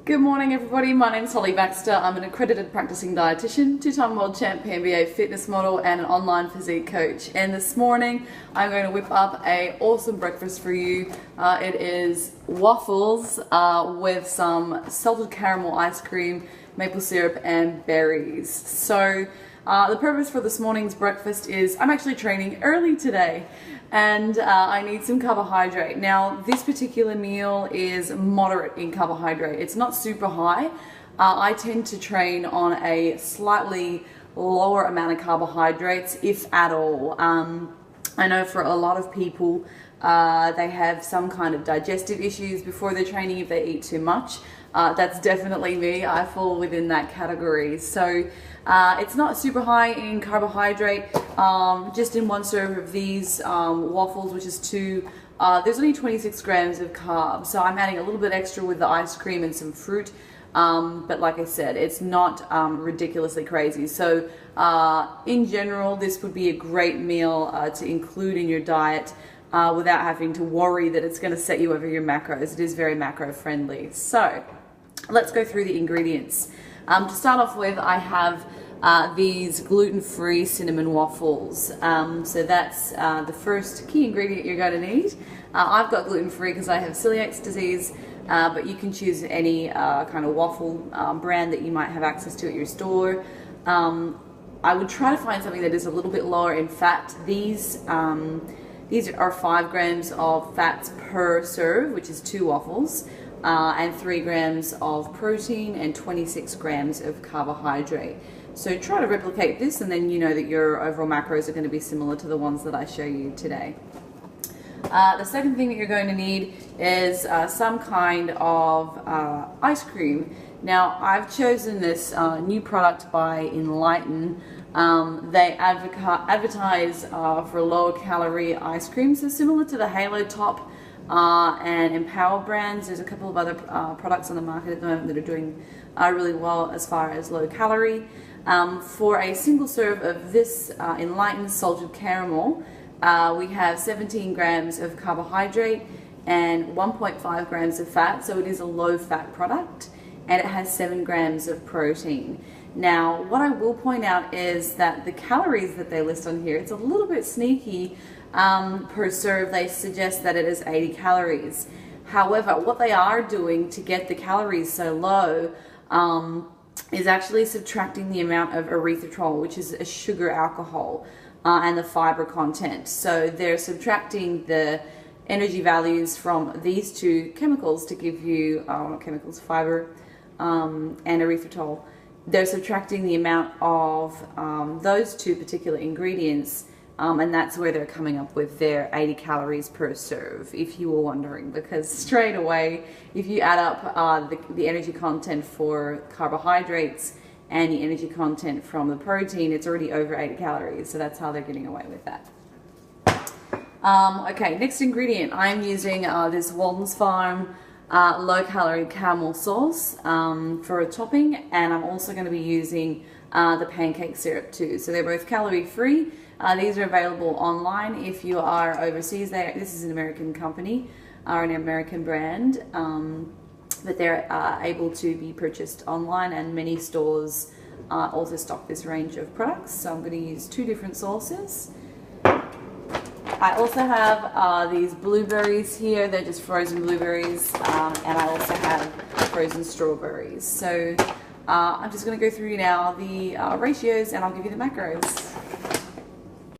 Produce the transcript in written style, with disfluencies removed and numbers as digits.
Good morning everybody, my name's Baxter. I'm an accredited practicing dietitian, two-time world champ, PMBA fitness model and an online physique coach. And this morning I'm going to whip up an awesome breakfast for you. It is waffles with some salted caramel ice cream, maple syrup and berries. So the purpose for this morning's breakfast is I'm actually training early today and I need some carbohydrate. Now this particular meal is moderate in carbohydrate. It's not super high. I tend to train on a slightly lower amount of carbohydrates, if at all. I know for a lot of people they have some kind of digestive issues before they're training if they eat too much. That's definitely me. I fall within that category. So it's not super high in carbohydrate. Just in one serve of these waffles, which is two, there's only 26 grams of carbs. So I'm adding a little bit extra with the ice cream and some fruit. But like I said, it's not ridiculously crazy. So in general, this would be a great meal to include in your diet without having to worry that it's going to set you over your macros. It is very macro friendly. So let's go through the ingredients. To start off with, I have these gluten-free cinnamon waffles. So that's the first key ingredient you're going to need. I've got gluten-free because I have celiac disease, but you can choose any kind of waffle brand that you might have access to at your store. I would try to find something that is a little bit lower in fat. These are 5 grams of fats per serve, which is 2 waffles, and 3 grams of protein and 26 grams of carbohydrate. So try to replicate this and then you know that your overall macros are going to be similar to the ones that I show you today. The second thing that you're going to need is some kind of ice cream. Now I've chosen this new product by Enlighten. They advertise for lower calorie ice cream, so similar to the Halo Top and Empower brands. There's a couple of other products on the market at the moment that are doing really well as far as low calorie. For a single serve of this Enlighten salted caramel, we have 17 grams of carbohydrate and 1.5 grams of fat, so it is a low fat product, and it has 7 grams of protein. Now, what I will point out is that the calories that they list on here, it's a little bit sneaky. Per serve, they suggest that it is 80 calories. However, what they are doing to get the calories so low is actually subtracting the amount of erythritol, which is a sugar alcohol, and the fiber content. So they're subtracting the energy values from these two chemicals to give you, not chemicals, fiber and erythritol. They're subtracting the amount of those two particular ingredients, and that's where they're coming up with their 80 calories per serve, if you were wondering, because straight away, if you add up the energy content for carbohydrates and the energy content from the protein, it's already over 80 calories, so that's how they're getting away with that. Okay, next ingredient, I'm using this Walden's Farm low-calorie caramel sauce for a topping, and I'm also going to be using the pancake syrup too. So they're both calorie-free. These are available online if you are overseas. This is an American company or an American brand, but they're able to be purchased online, and many stores also stock this range of products. So I'm going to use 2 different sauces. I also have these blueberries here. They're just frozen blueberries, and I also have frozen strawberries. So I'm just going to go through now the ratios, and I'll give you the macros.